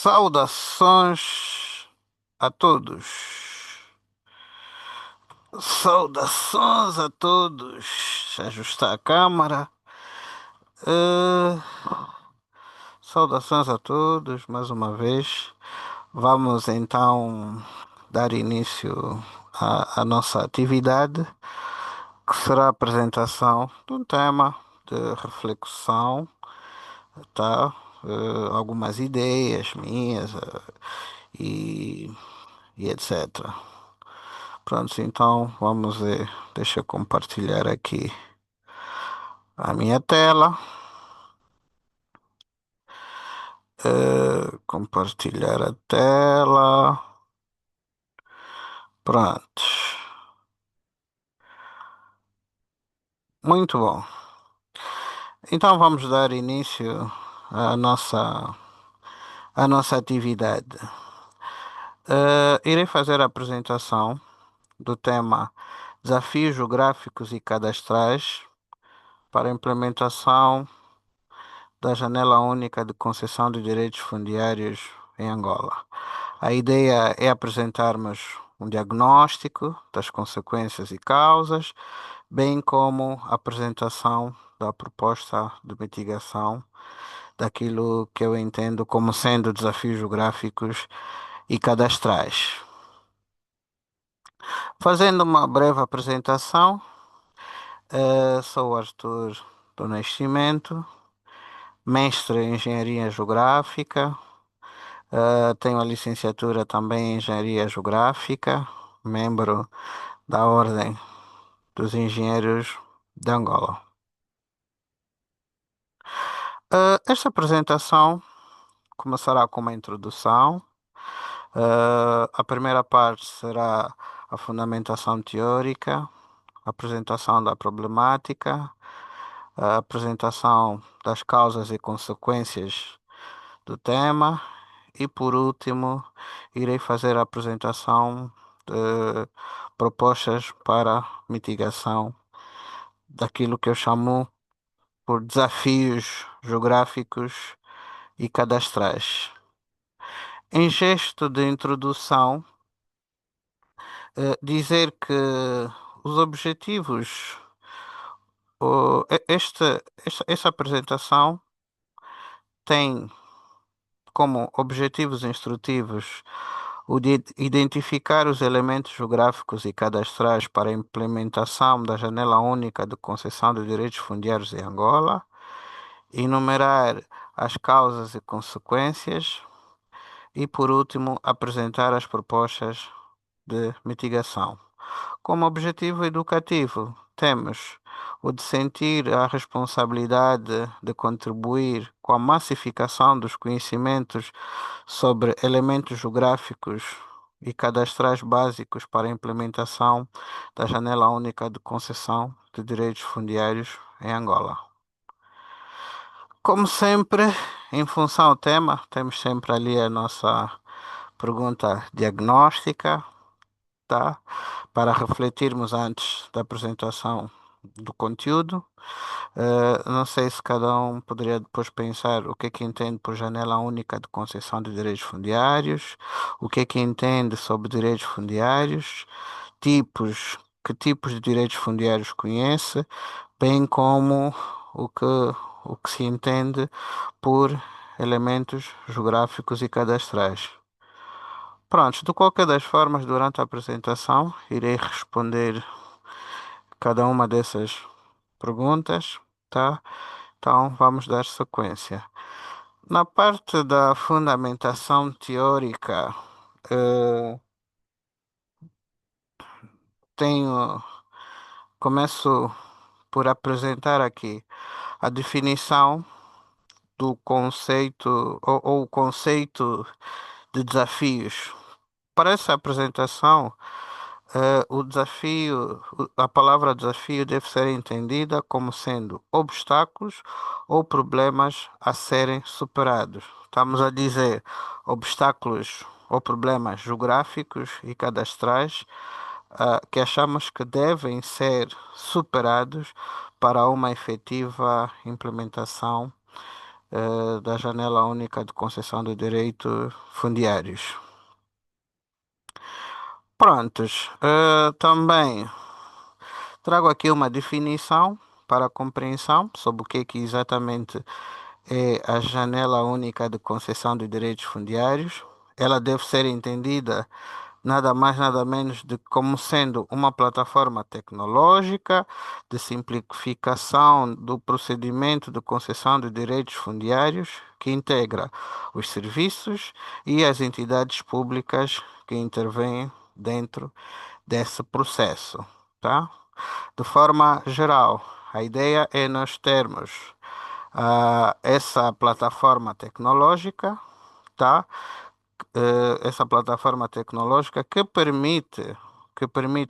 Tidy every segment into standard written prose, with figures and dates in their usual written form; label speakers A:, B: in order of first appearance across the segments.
A: Saudações a todos. Saudações a todos. Ajustar a câmara. Eh, Saudações a todos, mais uma vez. Vamos então dar início à nossa atividade, que será a apresentação de um tema de reflexão, tá? Algumas ideias minhas, e, e etc. Pronto, então vamos ver. Deixa eu compartilhar aqui a minha tela. Compartilhar a tela. Pronto. Muito bom. Então vamos dar início à nossa atividade. Irei fazer a apresentação do tema Desafios Geográficos e Cadastrais para a implementação da Janela Única de Concessão de Direitos Fundiários em Angola. A ideia é apresentarmos um diagnóstico das consequências e causas, bem como a apresentação da proposta de mitigação daquilo que eu entendo como sendo desafios geográficos e cadastrais. Fazendo uma breve apresentação, sou Arthur do Nascimento, mestre em Engenharia Geográfica. Tenho a licenciatura também em Engenharia Geográfica, membro da Ordem dos Engenheiros de Angola. Esta apresentação começará com uma introdução. A primeira parte será a fundamentação teórica, a apresentação da problemática, a apresentação das causas e consequências do tema e, por último, irei fazer a apresentação de propostas para mitigação daquilo que eu chamo por desafios geográficos e cadastrais. Em gesto de introdução, dizer que os objetivos, esta apresentação tem como objetivos instrutivos o de identificar os elementos geográficos e cadastrais para a implementação da Janela Única de Concessão de Direitos Fundiários em Angola, enumerar as causas e consequências e, por último, apresentar as propostas de mitigação. Como objetivo educativo, temos o de sentir a responsabilidade de contribuir com a massificação dos conhecimentos sobre elementos geográficos e cadastrais básicos para a implementação da Janela Única de Concessão de Direitos Fundiários em Angola. Como sempre, em função ao tema, temos sempre ali a nossa pergunta diagnóstica, tá? Para refletirmos antes da apresentação do conteúdo. Não sei se cada um poderia depois pensar o que entende por janela única de concessão de direitos fundiários, o que entende sobre direitos fundiários, que tipos de direitos fundiários conhece, bem como o que, o que se entende por elementos geográficos e cadastrais. Pronto, de qualquer das formas, durante a apresentação, irei responder cada uma dessas perguntas, tá? Então, vamos dar sequência. Na parte da fundamentação teórica, eh, tenho, começo por apresentar aqui a definição do conceito, ou o conceito de desafios. Para essa apresentação, a palavra desafio deve ser entendida como sendo obstáculos ou problemas a serem superados. Estamos a dizer obstáculos ou problemas geográficos e cadastrais, que achamos que devem ser superados para uma efetiva implementação da Janela Única de Concessão de Direitos Fundiários. Prontos, também trago aqui uma definição para a compreensão sobre o que exatamente é a Janela Única de Concessão de Direitos Fundiários. Ela deve ser entendida nada mais, nada menos de como sendo uma plataforma tecnológica de simplificação do procedimento de concessão de direitos fundiários que integra os serviços e as entidades públicas que intervêm dentro desse processo, tá? De forma geral, a ideia é nós termos essa plataforma tecnológica, tá? Essa plataforma tecnológica que permite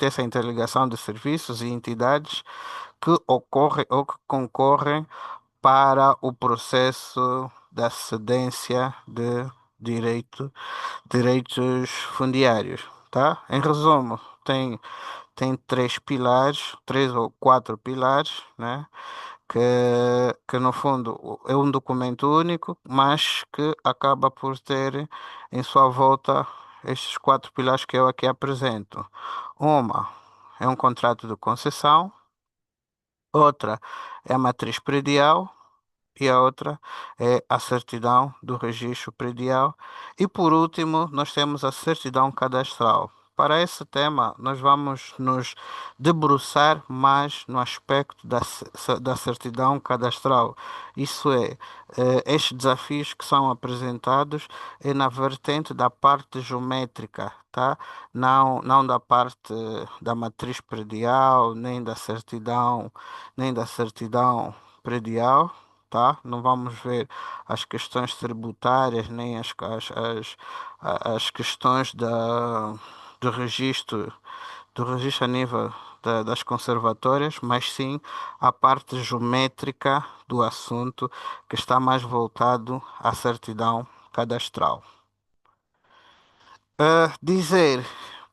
A: essa interligação de serviços e entidades que ocorrem ou que concorrem para o processo da cedência de direito, direitos fundiários, tá? Em resumo, tem três pilares, três ou quatro pilares, né? Que no fundo é um documento único, mas que acaba por ter em sua volta estes quatro pilares que eu aqui apresento. Uma é um contrato de concessão, outra é a matriz predial e a outra é a certidão do registro predial. E por último, nós temos a certidão cadastral. Para esse tema, nós vamos nos debruçar mais no aspecto da certidão cadastral. Isso é, estes desafios que são apresentados é na vertente da parte geométrica, tá? Não da parte da matriz predial, nem da certidão predial, tá? Não vamos ver as questões tributárias, nem as questões do registro, do registro a nível das conservatórias, mas sim a parte geométrica do assunto que está mais voltado à certidão cadastral. Dizer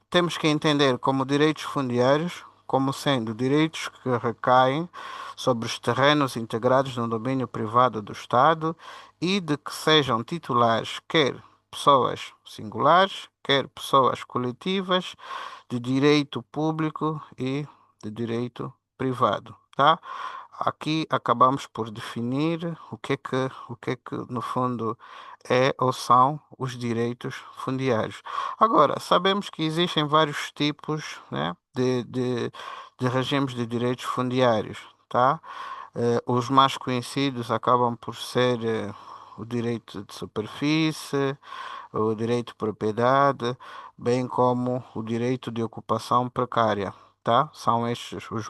A: temos que entender como direitos fundiários como sendo direitos que recaem sobre os terrenos integrados no domínio privado do Estado e de que sejam titulares quer pessoas singulares, quer pessoas coletivas, de direito público e de direito privado, tá? Aqui acabamos por definir o que é que no fundo é ou são os direitos fundiários. Agora, sabemos que existem vários tipos, né, de regimes de direitos fundiários, tá? Os mais conhecidos acabam por ser o direito de superfície, o direito de propriedade, bem como o direito de ocupação precária, tá? São estes os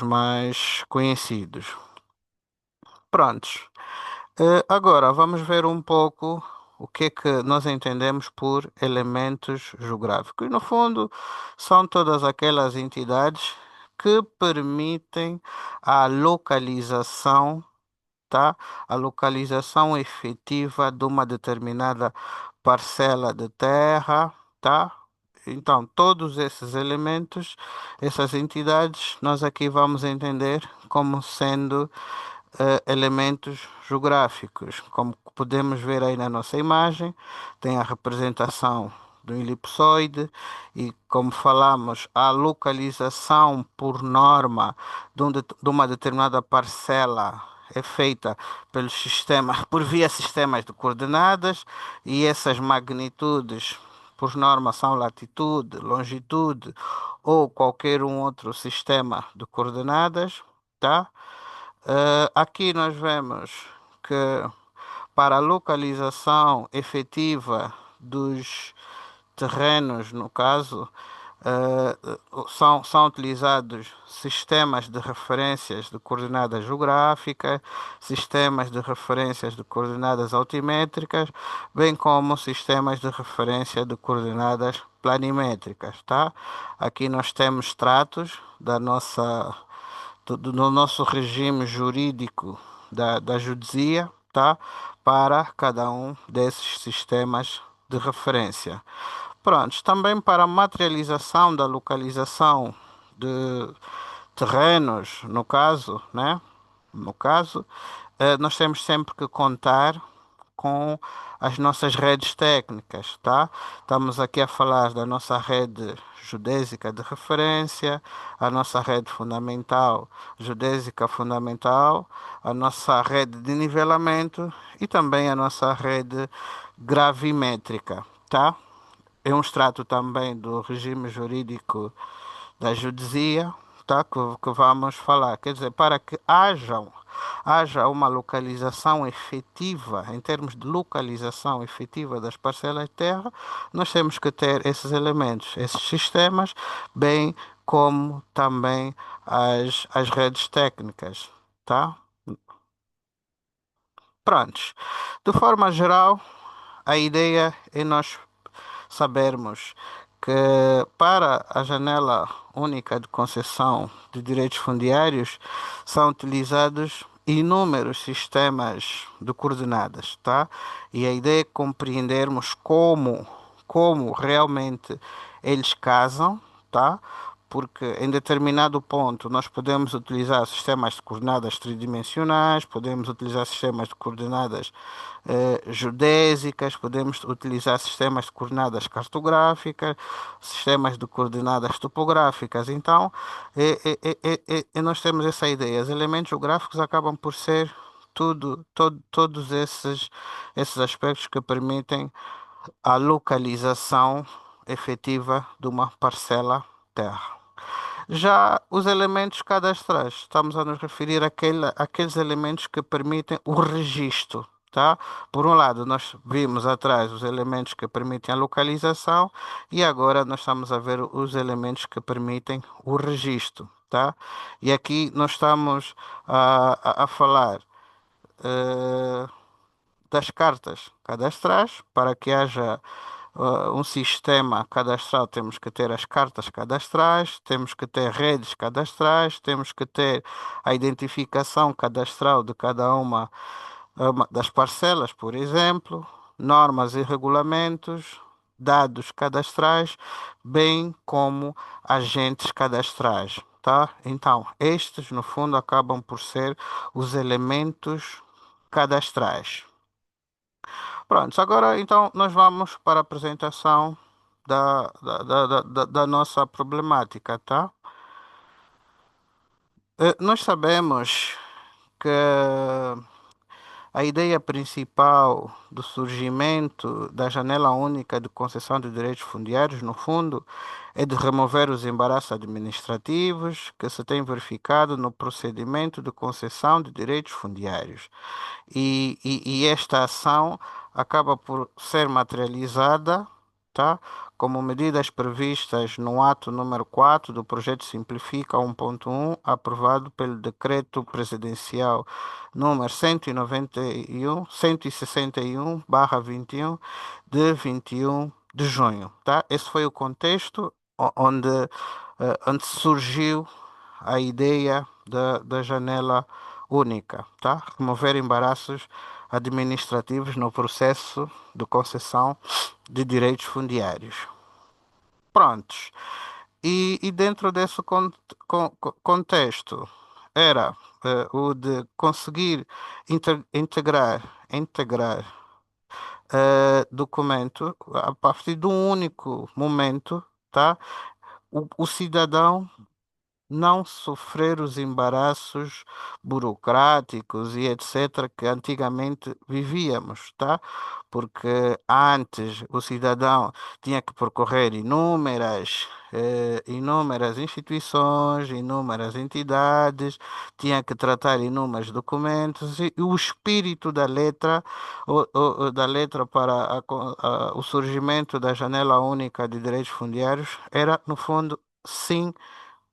A: mais conhecidos. Prontos. Agora vamos ver um pouco o que é que nós entendemos por elementos geográficos. E no fundo, são todas aquelas entidades que permitem a localização, tá? A localização efetiva de uma determinada parcela de terra, tá? Então, todos esses elementos, essas entidades, nós aqui vamos entender como sendo elementos geográficos. Como podemos ver aí na nossa imagem, tem a representação do elipsoide e, como falamos, a localização por norma de uma determinada parcela é feita pelos sistemas, por via sistemas de coordenadas e essas magnitudes, por norma, são latitude, longitude ou qualquer um outro sistema de coordenadas, tá? Aqui nós vemos que para a localização efetiva dos terrenos, no caso, são utilizados sistemas de referências de coordenadas geográficas, sistemas de referências de coordenadas altimétricas, bem como sistemas de referência de coordenadas planimétricas, tá? Aqui nós temos tratos do nosso regime jurídico da judesia, tá? Para cada um desses sistemas de referência. Pronto, também para a materialização da localização de terrenos, no caso, né? No caso, nós temos sempre que contar com as nossas redes técnicas, tá? Estamos aqui a falar da nossa rede geodésica de referência, a nossa rede fundamental, geodésica fundamental, a nossa rede de nivelamento e também a nossa rede gravimétrica, tá? É um extrato também do regime jurídico da geodesia, tá? Que vamos falar. Quer dizer, para que haja uma localização efetiva, em termos de localização efetiva das parcelas de terra, nós temos que ter esses elementos, esses sistemas, bem como também as redes técnicas, tá? Prontos. De forma geral, a ideia é nós sabermos que para a janela única de concessão de direitos fundiários são utilizados inúmeros sistemas de coordenadas, tá? E a ideia é compreendermos como realmente eles casam, tá? Porque em determinado ponto nós podemos utilizar sistemas de coordenadas tridimensionais, podemos utilizar sistemas de coordenadas geodésicas, podemos utilizar sistemas de coordenadas cartográficas, sistemas de coordenadas topográficas. Então, nós temos essa ideia. Os elementos geográficos acabam por ser todos esses aspectos que permitem a localização efetiva de uma parcela terra. Já os elementos cadastrais, estamos a nos referir àqueles elementos que permitem o registro, tá? Por um lado, nós vimos atrás os elementos que permitem a localização e agora nós estamos a ver os elementos que permitem o registro, tá? E aqui nós estamos a falar eh, das cartas cadastrais. Para que haja um sistema cadastral, temos que ter as cartas cadastrais, temos que ter redes cadastrais, temos que ter a identificação cadastral de cada uma das parcelas, por exemplo, normas e regulamentos, dados cadastrais, bem como agentes cadastrais, tá? Então, estes, no fundo, acabam por ser os elementos cadastrais. Pronto, agora então nós vamos para a apresentação da nossa problemática, tá? Nós sabemos que a ideia principal do surgimento da janela única de concessão de direitos fundiários, no fundo, é de remover os embaraços administrativos que se têm verificado no procedimento de concessão de direitos fundiários. E esta ação acaba por ser materializada, tá? Como medidas previstas no ato número 4 do projeto Simplifica 1.1, aprovado pelo Decreto Presidencial número 191, 161/21, de 21 de junho, tá? Esse foi o contexto onde surgiu a ideia da janela única, tá? Remover embaraços administrativos no processo de concessão de direitos fundiários. Prontos. E dentro desse contexto era o de conseguir integrar documento a partir de um único momento, tá? O cidadão não sofrer os embaraços burocráticos e etc. que antigamente vivíamos, tá? Porque antes o cidadão tinha que percorrer inúmeras instituições, inúmeras entidades, tinha que tratar inúmeros documentos e o espírito da letra, da letra para o surgimento da janela única de direitos fundiários era, no fundo, sim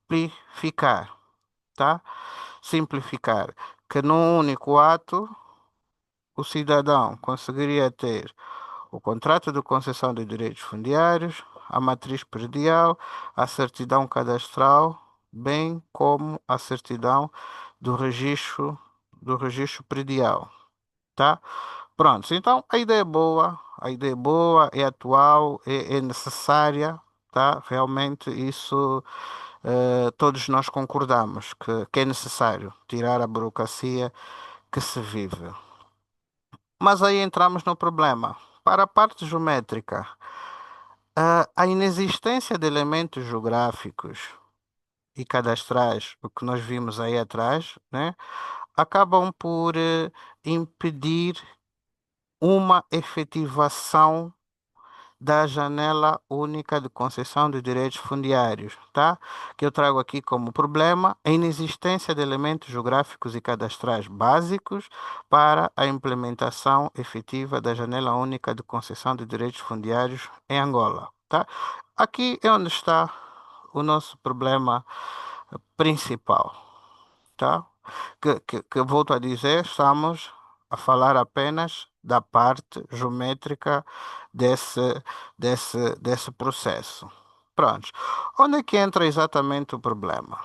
A: simplificar, tá? Simplificar. Que num único ato o cidadão conseguiria ter o contrato de concessão de direitos fundiários, a matriz predial, a certidão cadastral, bem como a certidão do registro predial, tá? Pronto, então a ideia é boa, é atual, é necessária, tá? Realmente isso todos nós concordamos que é necessário tirar a burocracia que se vive. Mas aí entramos no problema. Para a parte geométrica, a inexistência de elementos geográficos e cadastrais, o que nós vimos aí atrás, né, acabam por impedir uma efetivação da janela única de concessão de direitos fundiários, tá? Que eu trago aqui como problema a inexistência de elementos geográficos e cadastrais básicos para a implementação efetiva da janela única de concessão de direitos fundiários em Angola, tá? Aqui é onde está o nosso problema principal, tá? Que volto a dizer, estamos a falar apenas da parte geométrica desse, desse processo. Pronto. Onde é que entra exatamente o problema?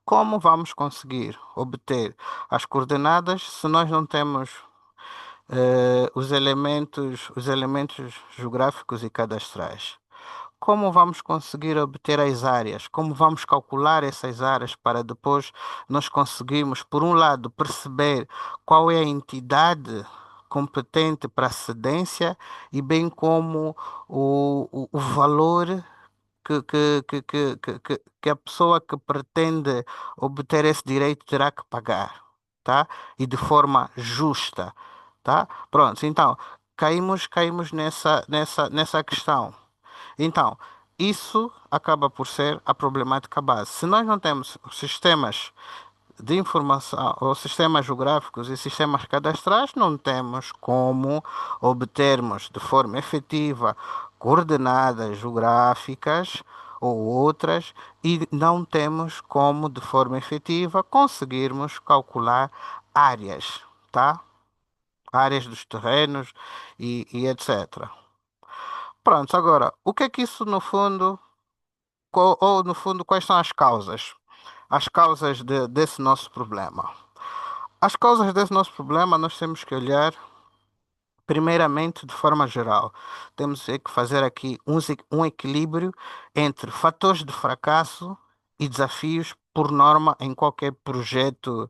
A: Como vamos conseguir obter as coordenadas se nós não temos os elementos geográficos e cadastrais? Como vamos conseguir obter as áreas? Como vamos calcular essas áreas para depois nós conseguirmos, por um lado, perceber qual é a entidade competente para a cedência e bem como o valor que a pessoa que pretende obter esse direito terá que pagar, tá? E de forma justa, tá? Pronto, então, caímos nessa questão. Então, isso acaba por ser a problemática base. Se nós não temos sistemas de informação, ou sistemas geográficos e sistemas cadastrais, não temos como obtermos de forma efetiva coordenadas geográficas ou outras e não temos como de forma efetiva conseguirmos calcular áreas, tá? Áreas dos terrenos e etc. Pronto, agora, o que é que isso no fundo ou no fundo, quais são as causas? As causas desse nosso problema. As causas desse nosso problema nós temos que olhar, primeiramente, de forma geral. Temos que fazer aqui um equilíbrio entre fatores de fracasso e desafios por norma em qualquer projeto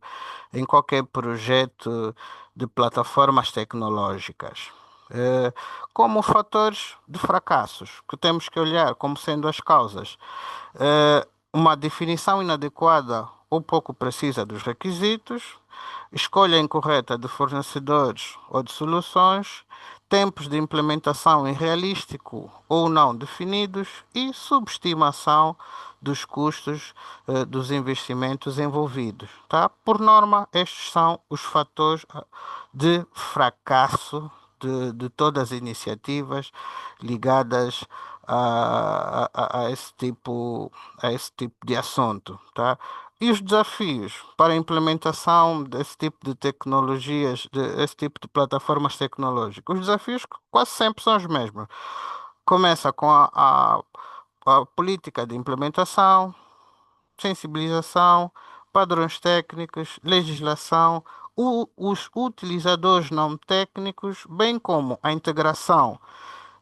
A: de plataformas tecnológicas. Eh, Como fatores de fracassos, que temos que olhar como sendo as causas. Uma definição inadequada ou pouco precisa dos requisitos, escolha incorreta de fornecedores ou de soluções, tempos de implementação irrealístico ou não definidos e subestimação dos custos dos investimentos envolvidos, tá? Por norma, estes são os fatores de fracasso de todas as iniciativas ligadas a esse tipo de assunto, tá? E os desafios para a implementação desse tipo de tecnologias, desse tipo de plataformas tecnológicas, os desafios quase sempre são os mesmos. Começa com a política de implementação, sensibilização, padrões técnicos, legislação, os utilizadores não técnicos, bem como a integração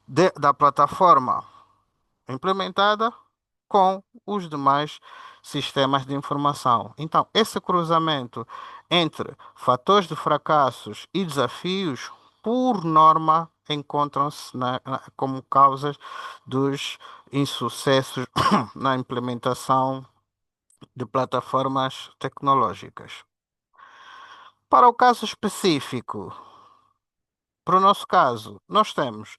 A: da plataforma implementada com os demais sistemas de informação. Então, esse cruzamento entre fatores de fracassos e desafios, por norma, encontram-se como causas dos insucessos na implementação de plataformas tecnológicas. Para o caso específico, para o nosso caso, nós temos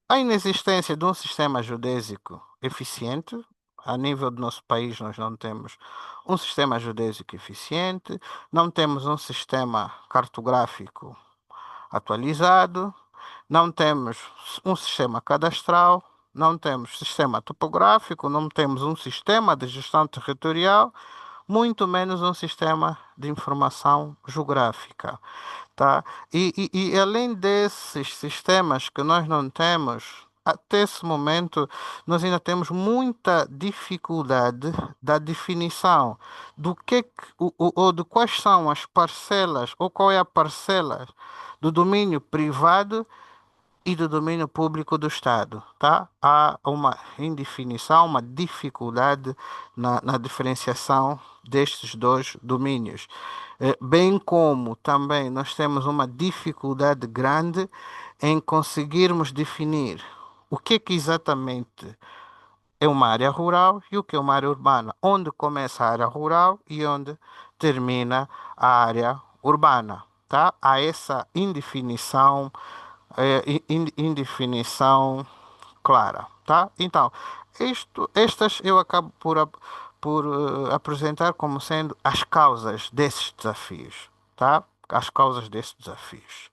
A: a inexistência de um sistema geodésico eficiente. A nível do nosso país, nós não temos um sistema geodésico eficiente, não temos um sistema cartográfico atualizado, não temos um sistema cadastral, não temos sistema topográfico, não temos um sistema de gestão territorial, muito menos um sistema de informação geográfica, tá? E além desses sistemas que nós não temos, até esse momento, nós ainda temos muita dificuldade da definição do ou de quais são as parcelas, ou qual é a parcela do domínio privado e do domínio público do Estado, tá? Há uma indefinição, uma dificuldade na diferenciação destes dois domínios. Bem como também nós temos uma dificuldade grande em conseguirmos definir o que exatamente é uma área rural e o que é uma área urbana, onde começa a área rural e onde termina a área urbana, tá? Há essa indefinição, indefinição clara, tá? Então, estas eu acabo por apresentar como sendo as causas desses desafios, tá? As causas desses desafios.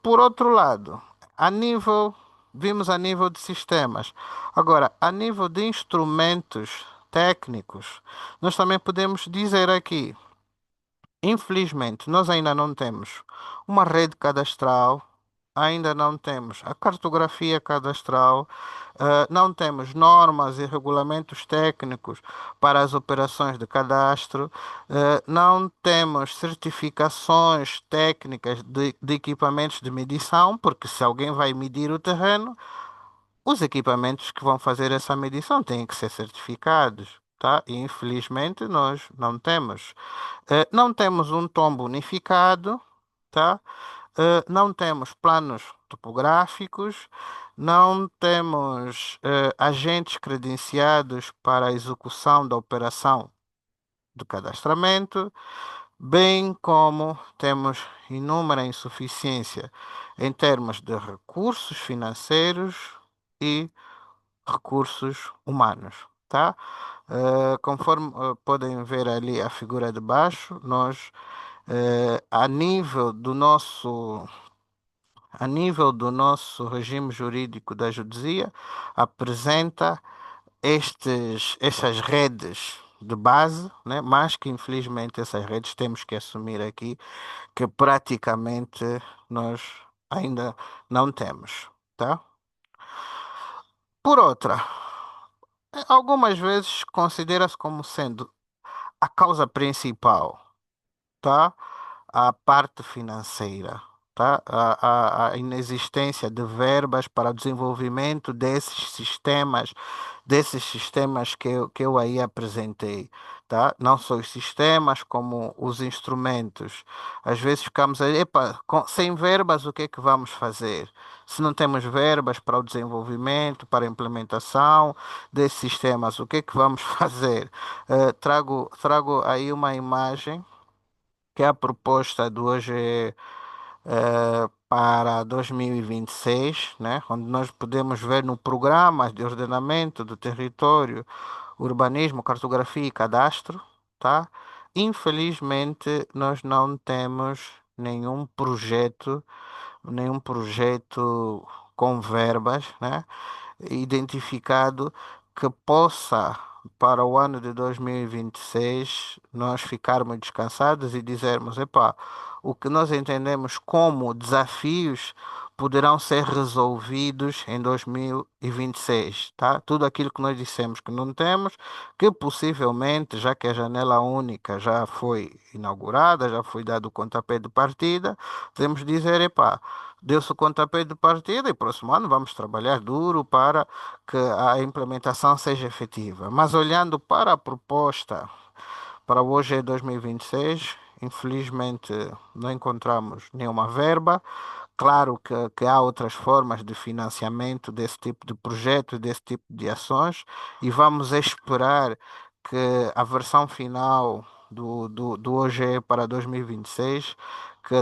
A: Por outro lado, a nível, vimos a nível de sistemas. Agora, a nível de instrumentos técnicos, nós também podemos dizer aqui, infelizmente, nós ainda não temos uma rede cadastral, ainda não temos a cartografia cadastral, não temos normas e regulamentos técnicos para as operações de cadastro, não temos certificações técnicas de equipamentos de medição, porque se alguém vai medir o terreno, os equipamentos que vão fazer essa medição têm que ser certificados, tá? E infelizmente nós não temos. Não temos um tombo unificado, tá? Não temos planos topográficos, não temos agentes credenciados para a execução da operação de cadastramento, bem como temos inúmera insuficiência em termos de recursos financeiros e recursos humanos, tá? Conforme podem ver ali a figura de baixo, nós a nível do nosso regime jurídico da geodesia, apresenta estas redes de base, né? Mas que infelizmente essas redes temos que assumir aqui que praticamente nós ainda não temos, tá? Por outra, algumas vezes considera-se como sendo a causa principal, tá? A parte financeira, tá? A inexistência de verbas para o desenvolvimento desses sistemas que eu aí apresentei, tá? Não só os sistemas, como os instrumentos. Às vezes ficamos aí, epa, sem verbas, o que é que vamos fazer? Se não temos verbas para o desenvolvimento, para a implementação desses sistemas, o que é que vamos fazer? Trago aí uma imagem que é a proposta do hoje para 2026, né, onde nós podemos ver no programa de ordenamento do território, urbanismo, cartografia e cadastro, tá? Infelizmente, nós não temos nenhum projeto com verbas, né, identificado que possa, para o ano de 2026, nós ficarmos descansados e dizermos, epá, o que nós entendemos como desafios poderão ser resolvidos em 2026, tá? Tudo aquilo que nós dissemos que não temos, que possivelmente, já que a janela única já foi inaugurada, já foi dado o pontapé de partida, podemos dizer, epá, deu-se o pontapé de partida e próximo ano vamos trabalhar duro para que a implementação seja efetiva. Mas olhando para a proposta para hoje é 2026, infelizmente não encontramos nenhuma verba. Claro que há outras formas de financiamento desse tipo de projetos, desse tipo de ações, e vamos esperar que a versão final do OGE para 2026 que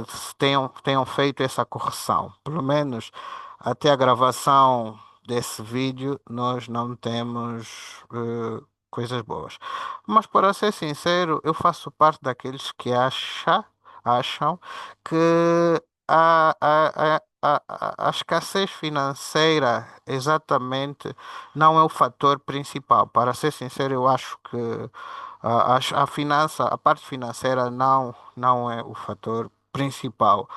A: tenham feito essa correção. Pelo menos até a gravação desse vídeo, nós não temos coisas boas. Mas para ser sincero, eu faço parte daqueles que acham que a escassez financeira exatamente não é o fator principal. Para ser sincero, eu acho que a parte financeira não é o fator principal.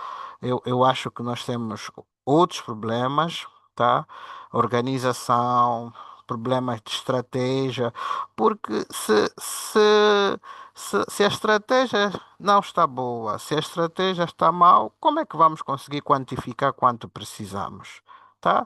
A: Eu acho que nós temos outros problemas, tá? Organização, problemas de estratégia, porque se a estratégia não está boa, se a estratégia está mal, como é que vamos conseguir quantificar quanto precisamos? tá?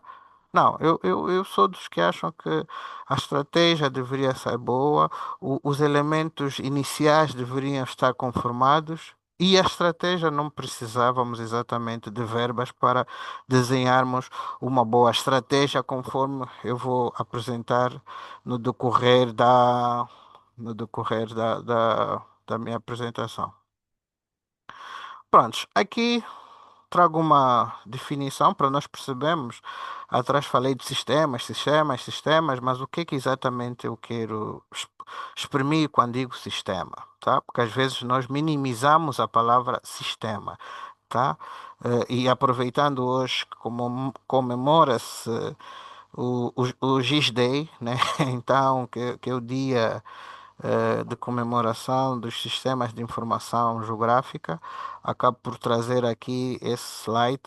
A: Não, eu sou dos que acham que a estratégia deveria ser boa, os elementos iniciais deveriam estar conformados e a estratégia não precisávamos exatamente de verbas para desenharmos uma boa estratégia, conforme eu vou apresentar no decorrer da minha apresentação. Prontos, aqui trago uma definição para nós percebermos. Atrás falei de sistemas, mas o que é que exatamente eu quero exprimir quando digo sistema, tá? Porque às vezes nós minimizamos a palavra sistema, tá? E aproveitando hoje que comemora-se o GIS-Day, né? Então, que é o dia de comemoração dos sistemas de informação geográfica, acabo por trazer aqui esse slide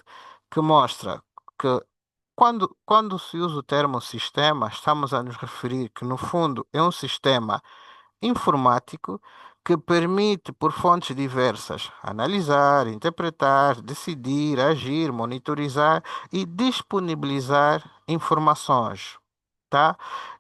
A: que mostra que quando se usa o termo sistema, estamos a nos referir que, no fundo, é um sistema informático que permite, por fontes diversas, analisar, interpretar, decidir, agir, monitorizar e disponibilizar informações, tá?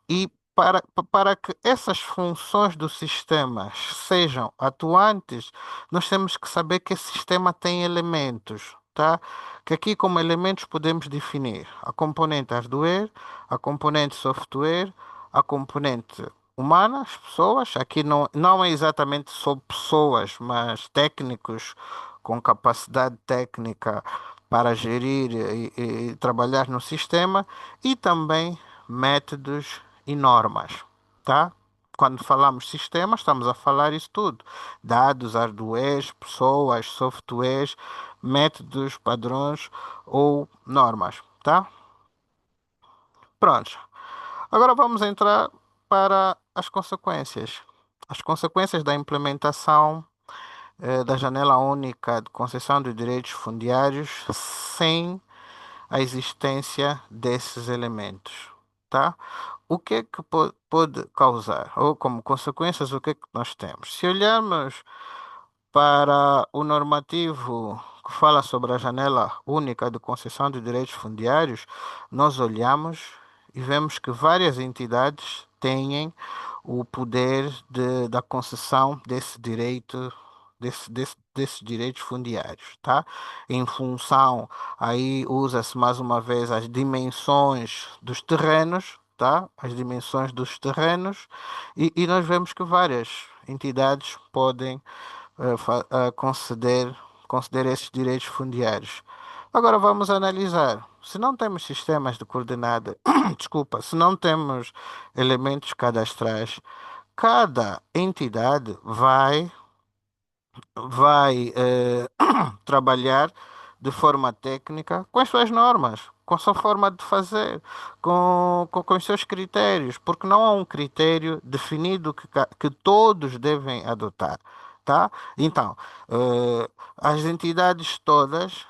A: E para que essas funções do sistema sejam atuantes, nós temos que saber que esse sistema tem elementos, tá? Que aqui como elementos podemos definir a componente hardware, a componente software, a componente humana, as pessoas. Aqui não é exatamente só pessoas, mas técnicos com capacidade técnica para gerir e trabalhar no sistema e também métodos e normas, tá? Quando falamos sistema, estamos a falar isso tudo: dados, hardwares, pessoas, softwares, métodos, padrões ou normas, tá? Pronto. Agora vamos entrar para as consequências. As consequências da implementação da janela única de concessão de direitos fundiários sem a existência desses elementos, tá? O que é que pode causar? Ou como consequências, o que é que nós temos? Se olharmos para o normativo que fala sobre a janela única de concessão de direitos fundiários, nós olhamos e vemos que várias entidades têm o poder da concessão desse direito, desses direitos fundiários, tá? Em função, aí usa-se mais uma vez as dimensões dos terrenos, tá? As dimensões dos terrenos, e nós vemos que várias entidades podem conceder esses direitos fundiários. Agora vamos analisar. Se não temos sistemas de coordenada, desculpa, se não temos elementos cadastrais, cada entidade vai trabalhar de forma técnica com as suas normas, com a sua forma de fazer, com os seus critérios, porque não há um critério definido que todos devem adotar, tá? Então, as entidades todas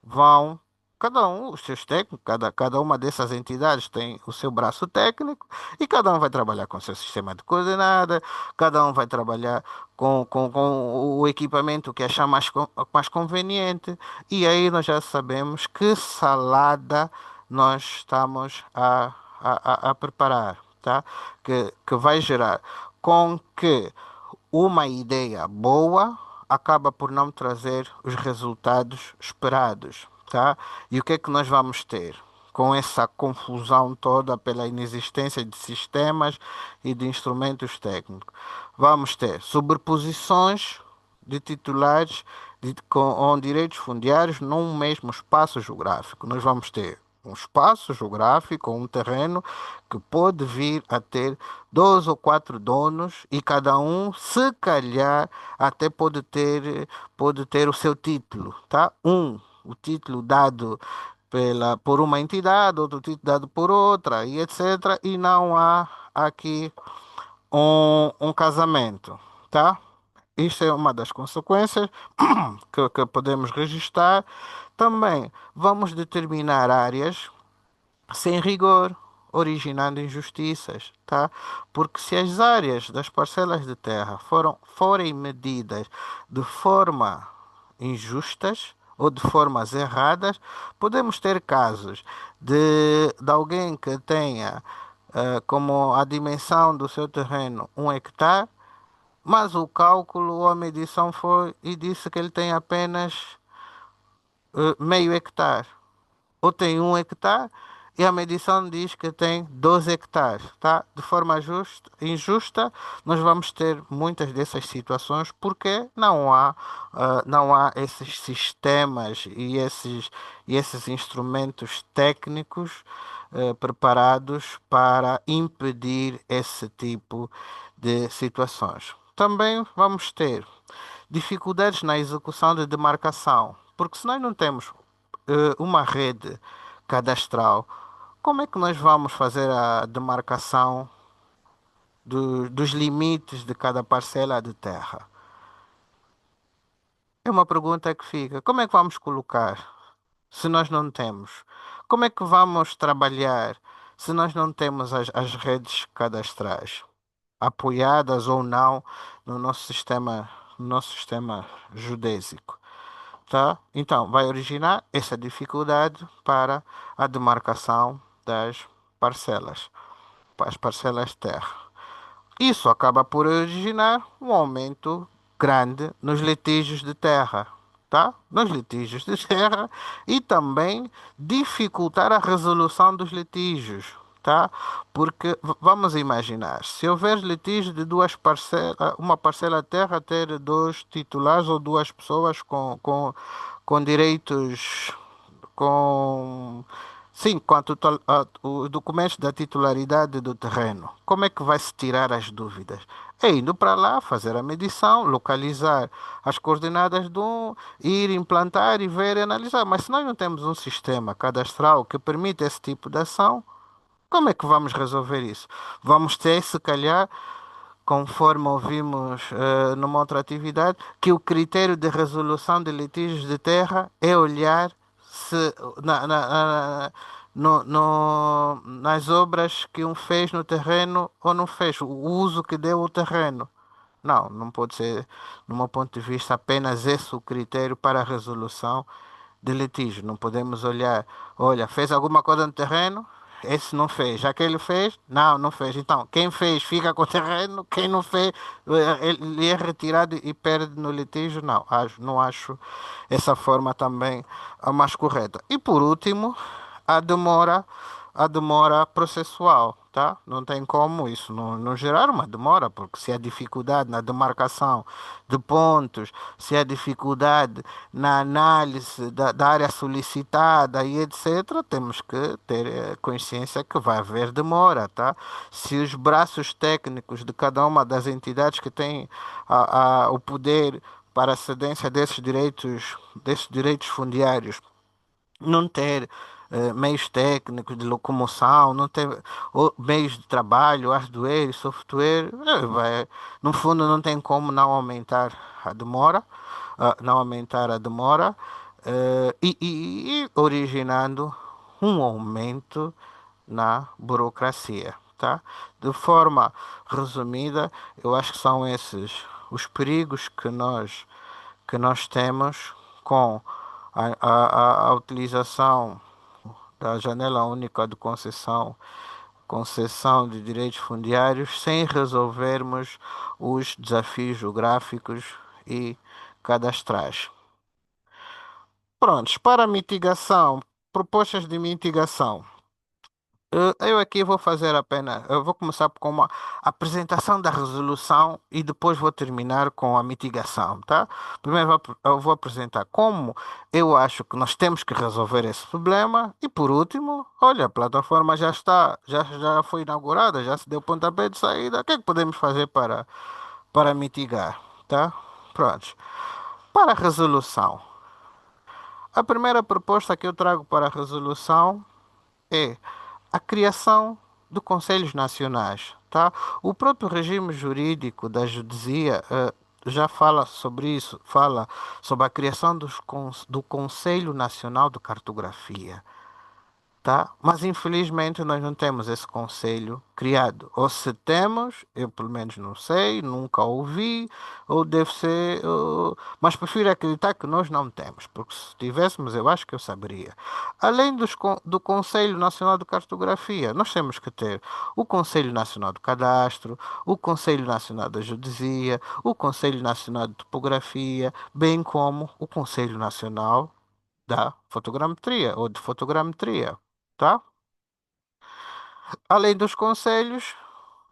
A: vão, cada um, os seus técnicos, cada uma dessas entidades tem o seu braço técnico e cada um vai trabalhar com o seu sistema de coordenada, cada um vai trabalhar com o equipamento que achar mais conveniente, e aí nós já sabemos que salada nós estamos a preparar, tá? Que vai gerar com que uma ideia boa acaba por não trazer os resultados esperados, tá? E o que é que nós vamos ter? Com essa confusão toda pela inexistência de sistemas e de instrumentos técnicos. Vamos ter sobreposições de titulares com direitos fundiários num mesmo espaço geográfico. Nós vamos ter um espaço geográfico, um terreno que pode vir a ter dois ou quatro donos e cada um, se calhar, até pode ter o seu título, tá? O título dado por uma entidade, outro título dado por outra, e etc. E não há aqui um casamento, tá? Isto é uma das consequências que podemos registrar. Também vamos determinar áreas sem rigor, originando injustiças, tá? Porque se as áreas das parcelas de terra forem medidas de forma injustas, ou de formas erradas, podemos ter casos de alguém que tenha como a dimensão do seu terreno 1 hectare, mas o cálculo ou a medição foi e disse que ele tem apenas meio hectare. Ou tem 1 hectare e a medição diz que tem 12 hectares, tá? De forma injusta, nós vamos ter muitas dessas situações porque não há esses sistemas e esses instrumentos técnicos preparados para impedir esse tipo de situações. Também vamos ter dificuldades na execução de demarcação, porque se nós não temos uma rede cadastral, como é que nós vamos fazer a demarcação dos limites de cada parcela de terra? É uma pergunta que fica. Como é que vamos colocar se nós não temos? Como é que vamos trabalhar se nós não temos as redes cadastrais, apoiadas ou não no nosso sistema geodésico? Tá? Então, vai originar essa dificuldade para a demarcação das parcelas, as parcelas de terra. Isso acaba por originar um aumento grande nos litígios de terra, tá? Nos litígios de terra e também dificultar a resolução dos litígios, tá? Porque vamos imaginar, se houver litígio de duas parcelas, uma parcela de terra ter dois titulares ou duas pessoas com direitos com sim, quanto os documentos da titularidade do terreno. Como é que vai se tirar as dúvidas? É indo para lá, fazer a medição, localizar as coordenadas de um, ir implantar e ver e analisar. Mas se nós não temos um sistema cadastral que permita esse tipo de ação, como é que vamos resolver isso? Vamos ter, se calhar, conforme ouvimos numa outra atividade, que o critério de resolução de litígios de terra é olhar se nas obras que um fez no terreno ou não fez, o uso que deu ao terreno. Não, não pode ser, no meu ponto de vista, apenas esse o critério para a resolução de litígio. Não podemos olhar, olha, fez alguma coisa no terreno? Esse não fez. Já que ele fez? Não, não fez. Então, quem fez fica com o terreno, quem não fez, ele é retirado e perde no litígio? Não, não acho essa forma também a mais correta. E por último, a demora, a demora processual, tá? Não tem como isso não gerar uma demora, porque se há dificuldade na demarcação de pontos, se há dificuldade na análise da área solicitada e etc., temos que ter consciência que vai haver demora, tá? Se os braços técnicos de cada uma das entidades que têm o poder para a cedência desses direitos fundiários não ter meios técnicos de locomoção, não ter meios de trabalho, hardware e software, no fundo não tem como não aumentar a demora, não aumentar a demora e originando um aumento na burocracia, tá? De forma resumida, eu acho que são esses os perigos que nós temos com a utilização da janela única de concessão de direitos fundiários, sem resolvermos os desafios geográficos e cadastrais. Prontos, para mitigação, propostas de mitigação. Eu aqui vou fazer apenas, eu vou começar com uma apresentação da resolução e depois vou terminar com a mitigação, tá? Primeiro eu vou apresentar como eu acho que nós temos que resolver esse problema e por último, olha, a plataforma já está, já foi inaugurada, já se deu pontapé de saída, o que é que podemos fazer para mitigar, tá? Pronto. Para a resolução, a primeira proposta que eu trago para a resolução é a criação de conselhos nacionais, tá? O próprio regime jurídico da geodesia já fala sobre isso, fala sobre a criação do Conselho Nacional de Cartografia, tá? Mas infelizmente nós não temos esse conselho criado. Ou se temos, eu pelo menos não sei, nunca ouvi, ou deve ser. Mas prefiro acreditar que nós não temos, porque se tivéssemos, eu acho que eu saberia. Além do Conselho Nacional de Cartografia, nós temos que ter o Conselho Nacional do Cadastro, o Conselho Nacional da Geodesia, o Conselho Nacional de Topografia, bem como o Conselho Nacional da Fotogrametria ou de Fotogrametria, tá? Além dos conselhos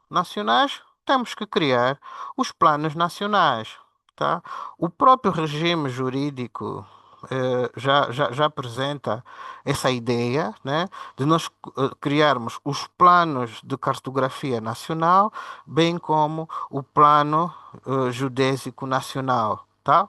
A: nacionais, temos que criar os planos nacionais, tá? O próprio regime jurídico já apresenta essa ideia, né, de nós criarmos os planos de cartografia nacional, bem como o plano geodésico nacional, tá?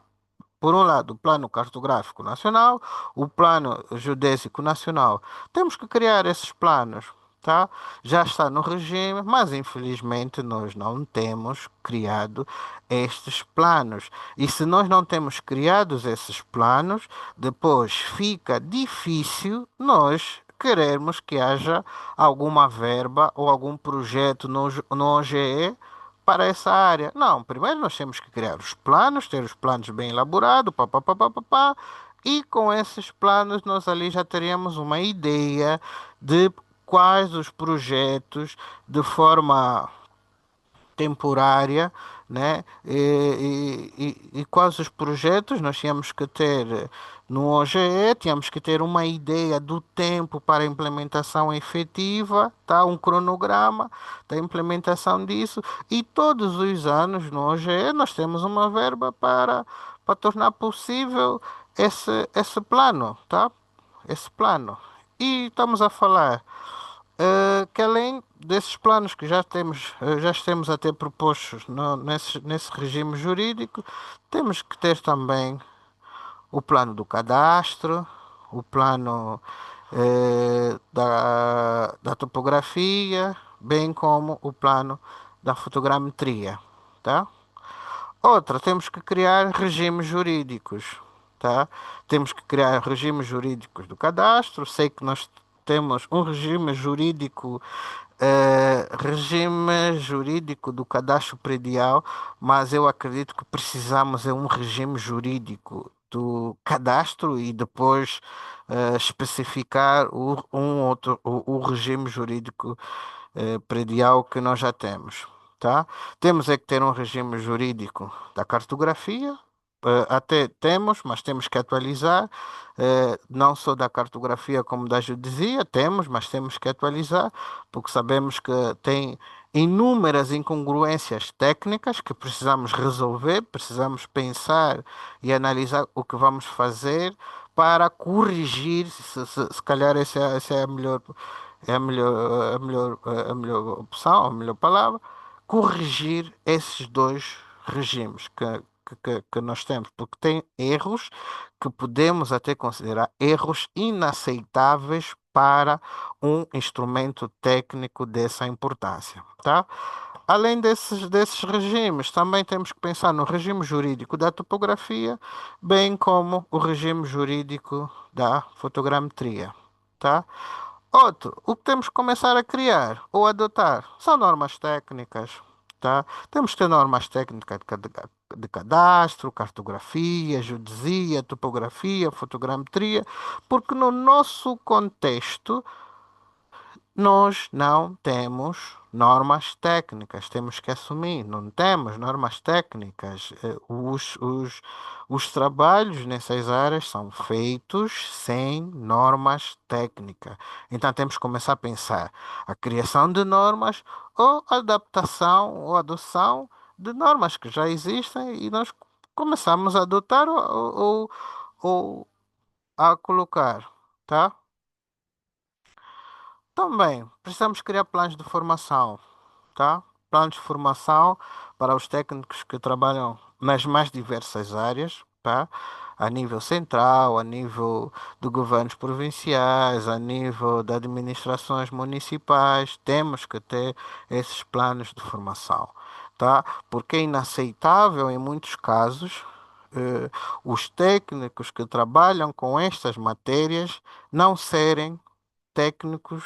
A: Por um lado, o Plano Cartográfico Nacional, o Plano Geodésico Nacional. Temos que criar esses planos, tá? Já está no regime, mas infelizmente nós não temos criado estes planos. E se nós não temos criados esses planos, depois fica difícil nós querermos que haja alguma verba ou algum projeto no OGE para essa área. Não, primeiro nós temos que criar os planos, ter os planos bem elaborados, pá, pá, pá, pá, pá, pá, e com esses planos nós ali já teríamos uma ideia de quais os projetos de forma temporária, né? E quais os projetos nós tínhamos que ter no OGE, tínhamos que ter uma ideia do tempo para a implementação efetiva, tá? Um cronograma da implementação disso, e todos os anos no OGE nós temos uma verba para tornar possível esse plano, tá? Esse plano. E estamos a falar que além desses planos que já temos até propostos nesse regime jurídico, temos que ter também o plano do cadastro, o plano da topografia, bem como o plano da fotogrametria, tá? Outra, temos que criar regimes jurídicos, tá? Temos que criar regimes jurídicos do cadastro. Sei que nós temos um regime jurídico do cadastro predial, mas eu acredito que precisamos é um regime jurídico do cadastro e depois especificar o regime jurídico predial que nós já temos, tá? Temos é que ter um regime jurídico da cartografia, até temos, mas temos que atualizar, não só da cartografia como da geodesia, temos, mas temos que atualizar, porque sabemos que tem inúmeras incongruências técnicas que precisamos resolver, precisamos pensar e analisar o que vamos fazer para corrigir, se calhar essa é a melhor a melhor opção, a melhor palavra, corrigir esses dois regimes que nós temos, porque tem erros que podemos até considerar erros inaceitáveis para um instrumento técnico dessa importância, tá? Além desses regimes, também temos que pensar no regime jurídico da topografia, bem como o regime jurídico da fotogrametria, tá? Outro, o que temos que começar a criar ou adotar são normas técnicas, tá? Temos que ter normas técnicas de cadastro, cartografia, geodesia, topografia, fotogrametria, porque no nosso contexto nós não temos normas técnicas, temos que assumir, não temos normas técnicas. Os trabalhos nessas áreas são feitos sem normas técnicas. Então temos que começar a pensar a criação de normas ou adaptação ou adoção de normas que já existem e nós começamos a adotar ou a colocar, tá? Também precisamos criar planos de formação, tá? Planos de formação para os técnicos que trabalham nas mais diversas áreas, tá? A nível central, a nível de governos provinciais, a nível de administrações municipais, temos que ter esses planos de formação, tá? Porque é inaceitável em muitos casos eh, os técnicos que trabalham com estas matérias não serem técnicos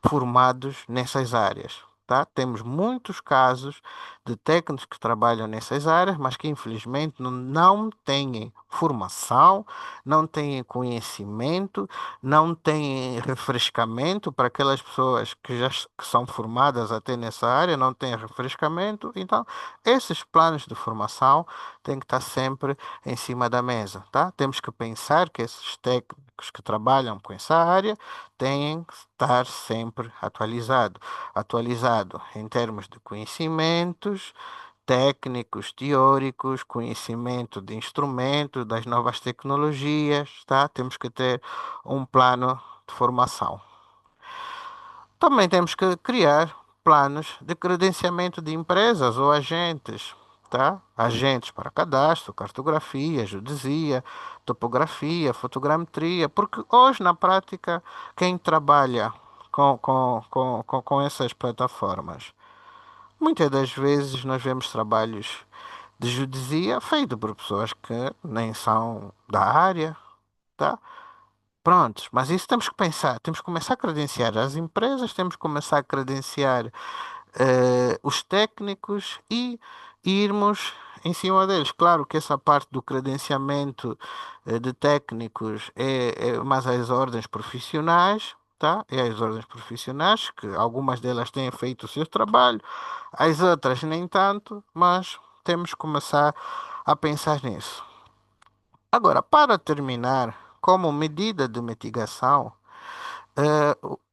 A: formados nessas áreas. Tá? Temos muitos casos de técnicos que trabalham nessas áreas, mas que infelizmente não têm formação, não têm conhecimento, não têm refrescamento para aquelas pessoas que são formadas até nessa área, não têm refrescamento. Então, esses planos de formação têm que estar sempre em cima da mesa, tá? Temos que pensar que esses técnicos que trabalham com essa área têm que estar sempre atualizado em termos de conhecimentos técnicos, teóricos, conhecimento de instrumentos, das novas tecnologias, tá? Temos que ter um plano de formação. Também temos que criar planos de credenciamento de empresas ou agentes, tá? Agentes para cadastro, cartografia, geodesia, topografia, fotogrametria, porque hoje na prática quem trabalha com essas plataformas, muitas das vezes nós vemos trabalhos de geodesia feito por pessoas que nem são da área, tá? Prontos, mas isso temos que pensar, temos que começar a credenciar as empresas, temos que começar a credenciar os técnicos e irmos em cima deles. Claro que essa parte do credenciamento de técnicos é mais às ordens profissionais, tá? É às ordens profissionais, que algumas delas têm feito o seu trabalho, as outras nem tanto, mas temos que começar a pensar nisso. Agora, para terminar, como medida de mitigação,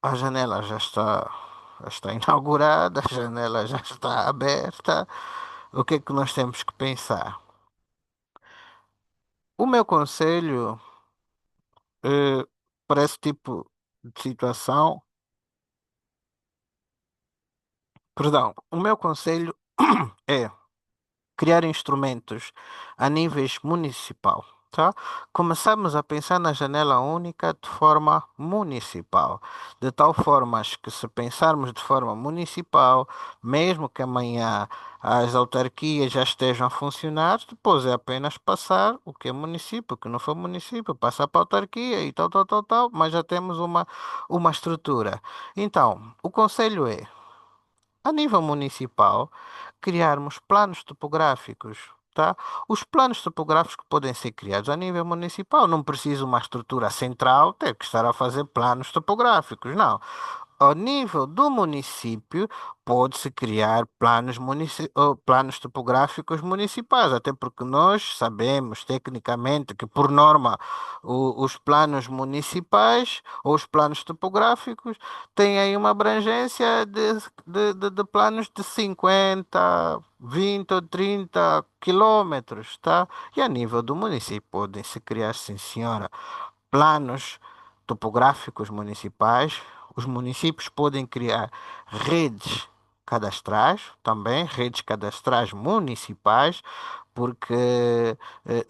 A: a janela já está inaugurada, a janela já está aberta. O que é que nós temos que pensar? O meu conselho, para esse tipo de situação, perdão, o meu conselho é criar instrumentos a níveis municipal, tá? Começamos a pensar na janela única de forma municipal, de tal forma que se pensarmos de forma municipal, mesmo que amanhã as autarquias já estejam a funcionar, depois é apenas passar o que é município, o que não for município, passar para a autarquia e tal, mas já temos uma estrutura. Então, o conselho é a nível municipal, criarmos planos topográficos, tá? Os planos topográficos podem ser criados a nível municipal, não precisa uma estrutura central ter que estar a fazer planos topográficos, não. Ao nível do município, pode-se criar planos topográficos municipais, até porque nós sabemos tecnicamente que, por norma, os planos municipais ou os planos topográficos têm aí uma abrangência de planos de 50, 20 ou 30 quilômetros, tá? E a nível do município podem-se criar, sim, senhora, planos topográficos municipais. Os municípios podem criar redes cadastrais, também redes cadastrais municipais, porque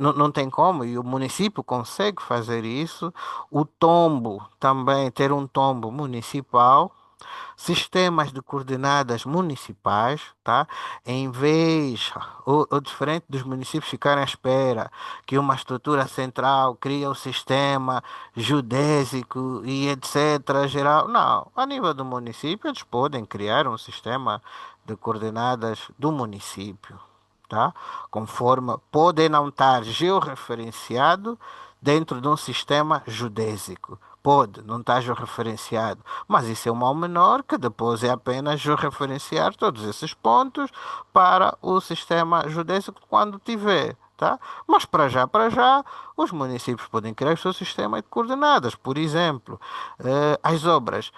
A: não tem como, e o município consegue fazer isso. O tombo também, ter um tombo municipal, sistemas de coordenadas municipais, tá? Em vez, ou diferente dos municípios ficarem à espera que uma estrutura central crie o sistema geodésico e etc. geral. Não, a nível do município eles podem criar um sistema de coordenadas do município, tá? Conforme pode não estar georreferenciado dentro de um sistema geodésico. Pode não estar georreferenciado, mas isso é um mal menor que depois é apenas georreferenciar todos esses pontos para o sistema geodésico quando tiver. Tá? Mas para já, os municípios podem criar o seu sistema de coordenadas. Por exemplo, as obras.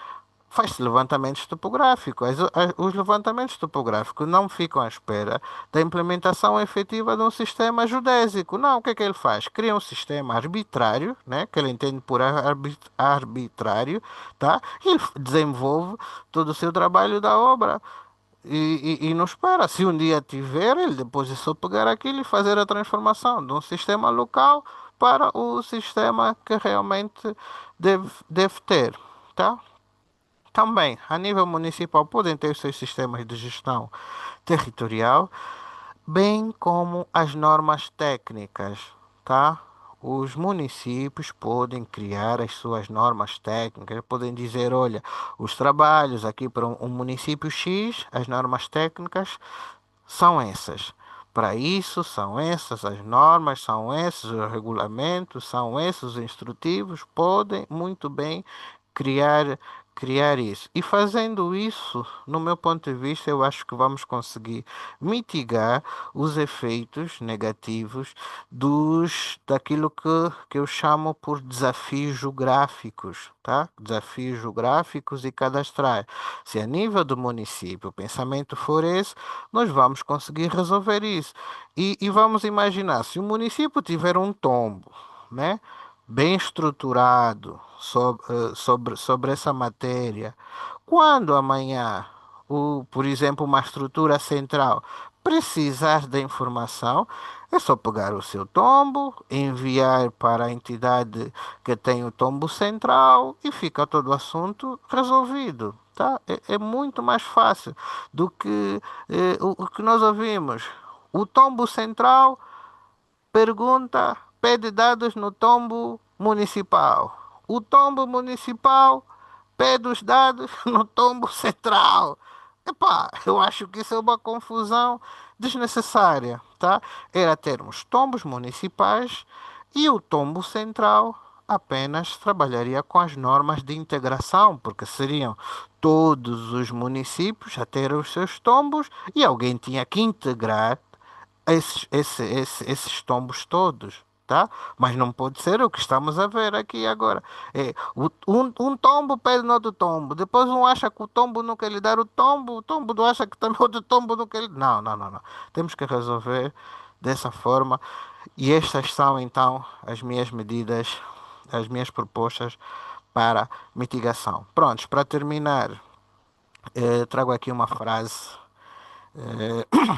A: Faz-se levantamentos topográficos. Os levantamentos topográficos não ficam à espera da implementação efetiva de um sistema geodésico. Não, o que é que ele faz? Cria um sistema arbitrário, né, que ele entende por arbitrário, tá? E ele desenvolve todo o seu trabalho da obra. E não espera. Se um dia tiver, ele depois é só pegar aquilo e fazer a transformação de um sistema local para o sistema que realmente deve ter, tá? Também, a nível municipal, podem ter os seus sistemas de gestão territorial, bem como as normas técnicas, tá? os municípios podem criar as suas normas técnicas, podem dizer, olha, os trabalhos aqui para um município X, as normas técnicas são essas. Para isso, são essas as normas, são esses os regulamentos, são esses os instrutivos, podem muito bem criar, criar isso. E fazendo isso, no meu ponto de vista, eu acho que vamos conseguir mitigar os efeitos negativos daquilo que eu chamo por desafios geográficos, tá? Desafios geográficos e cadastrais. Se a nível do município o pensamento for esse, nós vamos conseguir resolver isso. E vamos imaginar, se o município tiver um tombo, né, bem estruturado sobre essa matéria, quando amanhã, por exemplo, uma estrutura central precisar da informação, é só pegar o seu tombo, enviar para a entidade que tem o tombo central e fica todo o assunto resolvido. Tá? É muito mais fácil do que o que nós ouvimos. O tombo central pergunta, pede dados no tombo municipal. O tombo municipal pede os dados no tombo central. Epá, eu acho que isso é uma confusão desnecessária, tá? Era termos tombos municipais e o tombo central apenas trabalharia com as normas de integração, porque seriam todos os municípios a ter os seus tombos e alguém tinha que integrar esses tombos todos, tá? Mas não pode ser o que estamos a ver aqui agora. Um tombo pede no outro tombo, depois um acha que o tombo não quer lhe dar o tombo do acha que também o outro tombo não quer lhe... Não, não, não, não. Temos que resolver dessa forma e estas são então as minhas medidas, as minhas propostas para mitigação. Prontos, para terminar, trago aqui uma frase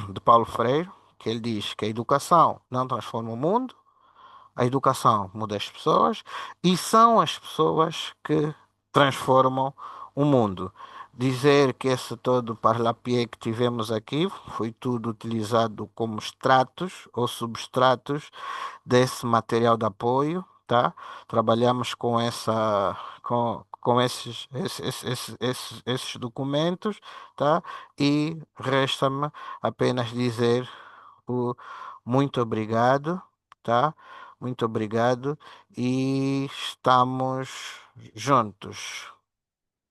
A: de Paulo Freire, que ele diz que a educação não transforma o mundo, a educação muda as pessoas e são as pessoas que transformam o mundo. Dizer que esse todo parlapié que tivemos aqui foi tudo utilizado como extratos ou substratos desse material de apoio, tá? Trabalhamos com com esses documentos, tá? E resta-me apenas dizer o muito obrigado, tá? Muito obrigado e estamos juntos.